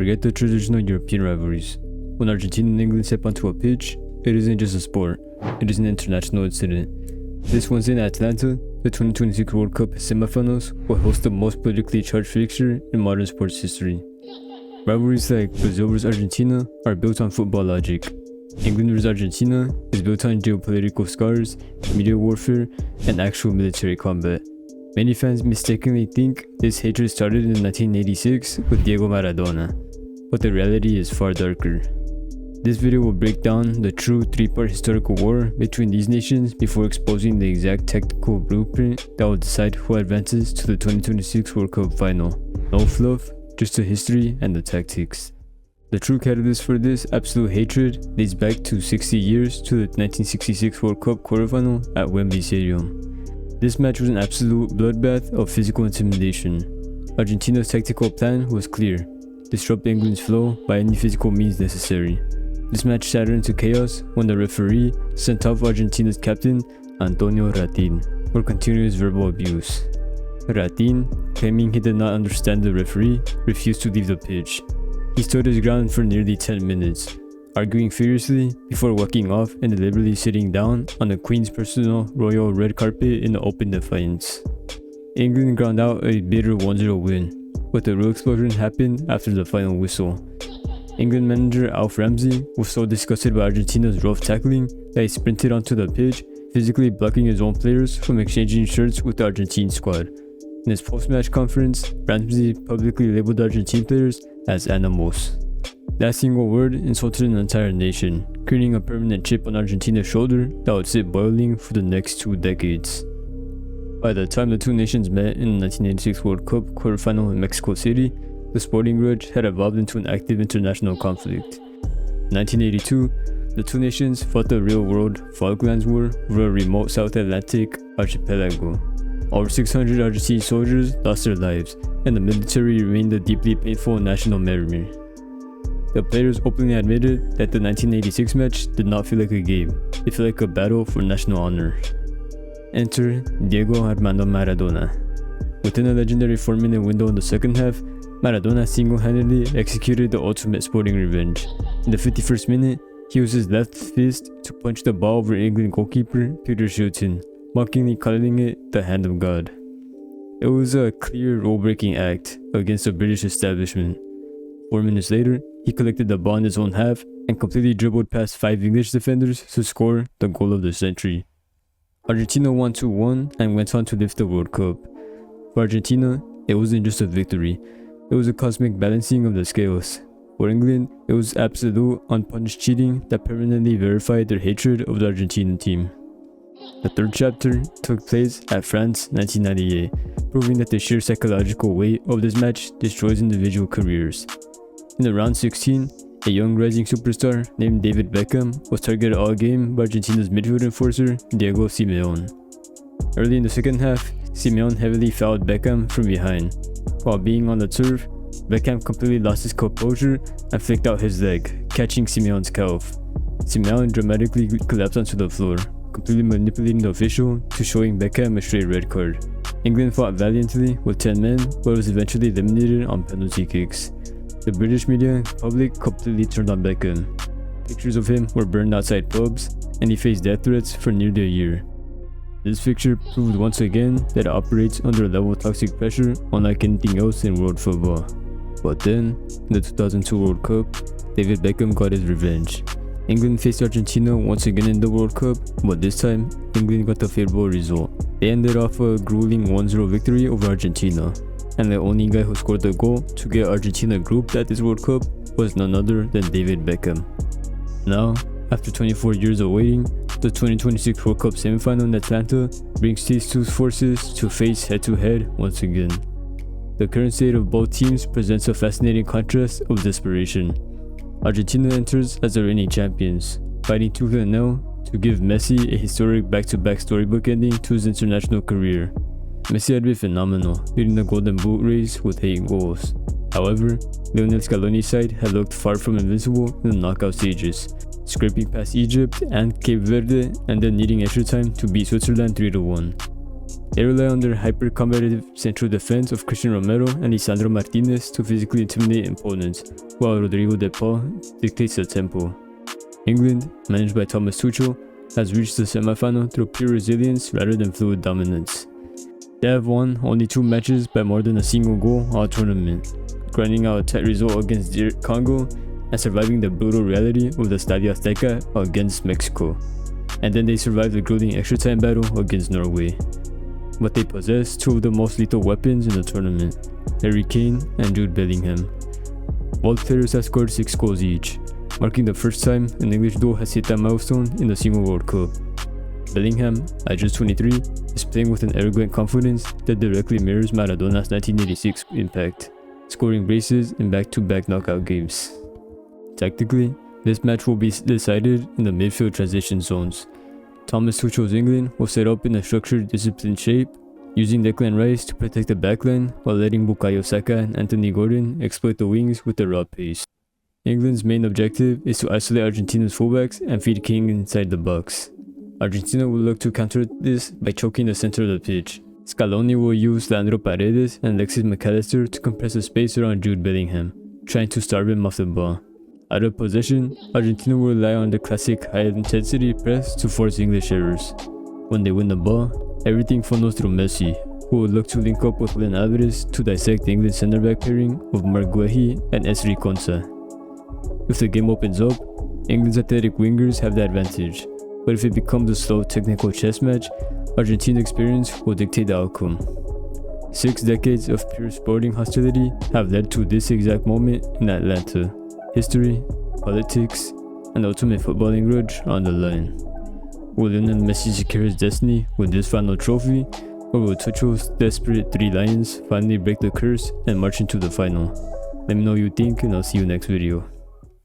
Forget the traditional European rivalries. When Argentina and England step onto a pitch, it isn't just a sport, it is an international incident. This Wednesday in Atlanta, the 2026 World Cup semifinals will host the most politically charged fixture in modern sports history. Rivalries like Brazil vs Argentina are built on football logic. England vs Argentina is built on geopolitical scars, media warfare, and actual military combat. Many fans mistakenly think this hatred started in 1986 with Diego Maradona, but the reality is far darker. This video will break down the true three-part historical war between these nations before exposing the exact tactical blueprint that will decide who advances to the 2026 World Cup final. No fluff, just the history and the tactics. The true catalyst for this absolute hatred dates back to 60 years to the 1966 World Cup quarterfinal at Wembley Stadium. This match was an absolute bloodbath of physical intimidation. Argentina's tactical plan was clear: disrupt England's flow by any physical means necessary. This match shattered into chaos when the referee sent off Argentina's captain, Antonio Ratin, for continuous verbal abuse. Ratin, claiming he did not understand the referee, refused to leave the pitch. He stood his ground for nearly 10 minutes, arguing furiously before walking off and deliberately sitting down on the Queen's personal royal red carpet in open defiance. England ground out a bitter 1-0 win, but the real explosion happened after the final whistle. England manager Alf Ramsey was so disgusted by Argentina's rough tackling that he sprinted onto the pitch, physically blocking his own players from exchanging shirts with the Argentine squad. In his post-match conference, Ramsey publicly labeled the Argentine players as animals. That single word insulted an entire nation, creating a permanent chip on Argentina's shoulder that would sit boiling for the next 2 decades. By the time the two nations met in the 1986 World Cup quarterfinal in Mexico City, the sporting grudge had evolved into an active international conflict. In 1982, the two nations fought the real-world Falklands War over a remote South Atlantic archipelago. Over 600 Argentine soldiers lost their lives, and the military remained a deeply painful national memory. The players openly admitted that the 1986 match did not feel like a game, it felt like a battle for national honor. Enter Diego Armando Maradona. Within a legendary 4-minute window in the second half, Maradona single-handedly executed the ultimate sporting revenge. In the 51st minute, he used his left fist to punch the ball over England goalkeeper Peter Shilton, mockingly calling it the hand of God. It was a clear rule-breaking act against the British establishment. 4 minutes later, he collected the ball in his own half and completely dribbled past 5 English defenders to score the goal of the century. Argentina won 2-1 and went on to lift the World Cup. For Argentina, it wasn't just a victory, it was a cosmic balancing of the scales. For England, it was absolute, unpunished cheating that permanently verified their hatred of the Argentinian team. The third chapter took place at France 1998, proving that the sheer psychological weight of this match destroys individual careers. In the round 16, a young rising superstar named David Beckham was targeted all game by Argentina's midfield enforcer Diego Simeone. Early in the second half, Simeone heavily fouled Beckham from behind. While being on the turf, Beckham completely lost his composure and flicked out his leg, catching Simeone's calf. Simeone dramatically collapsed onto the floor, completely manipulating the official to showing Beckham a straight red card. England fought valiantly with 10 men, but was eventually eliminated on penalty kicks. The British media and public completely turned on Beckham. Pictures of him were burned outside pubs, and he faced death threats for nearly a year. This fixture proved once again that it operates under a level of toxic pressure unlike anything else in world football. But then, in the 2002 World Cup, David Beckham got his revenge. England faced Argentina once again in the World Cup, but this time, England got the favorable result. They ended off a grueling 1-0 victory over Argentina, and the only guy who scored the goal to get Argentina grouped at this World Cup was none other than David Beckham. Now, after 24 years of waiting, the 2026 World Cup semifinal in Atlanta brings these two forces to face head-to-head once again. The current state of both teams presents a fascinating contrast of desperation. Argentina enters as the reigning champions, fighting tooth and nail to give Messi a historic back-to-back storybook ending to his international career. Messi had been phenomenal, leading the Golden Boot race with 8 goals. However, Lionel Scaloni's side had looked far from invincible in the knockout stages, scraping past Egypt and Cape Verde and then needing extra time to beat Switzerland 3-1. They rely on their hyper-combative central defense of Cristiano Romero and Lautaro Martínez to physically intimidate opponents, while Rodrigo de Paul dictates the tempo. England, managed by Thomas Tuchel, has reached the semi-final through pure resilience rather than fluid dominance. They have won only 2 matches by more than a single goal all tournament, grinding out a tight result against Congo and surviving the brutal reality of the Estadio Azteca against Mexico. And then they survived the grueling extra time battle against Norway. But they possess 2 of the most lethal weapons in the tournament, Harry Kane and Jude Bellingham. Both players have scored 6 goals each, marking the first time an English duo has hit that milestone in a single World Cup. Bellingham, at just 23, is playing with an arrogant confidence that directly mirrors Maradona's 1986 impact, scoring braces in back-to-back knockout games. Tactically, this match will be decided in the midfield transition zones. Thomas Tuchel's England will set up in a structured, disciplined shape, using Declan Rice to protect the backline while letting Bukayo Saka and Anthony Gordon exploit the wings with their raw pace. England's main objective is to isolate Argentina's fullbacks and feed King inside the box. Argentina will look to counter this by choking the center of the pitch. Scaloni will use Leandro Paredes and Alexis McAllister to compress the space around Jude Bellingham, trying to starve him off the ball. Out of possession, Argentina will rely on the classic high-intensity press to force English errors. When they win the ball, everything funnels through Messi, who will look to link up with Julian Alvarez to dissect the England centre-back pairing of Marc Guehi and Esri Konsa. If the game opens up, England's athletic wingers have the advantage, but if it becomes a slow technical chess match, Argentina's experience will dictate the outcome. 6 decades of pure sporting hostility have led to this exact moment in Atlanta. History, politics, and ultimate footballing grudge are on the line. Will Lionel Messi secure his destiny with this final trophy, or will Tuchel's desperate 3 Lions finally break the curse and march into the final? Let me know what you think, and I'll see you next video.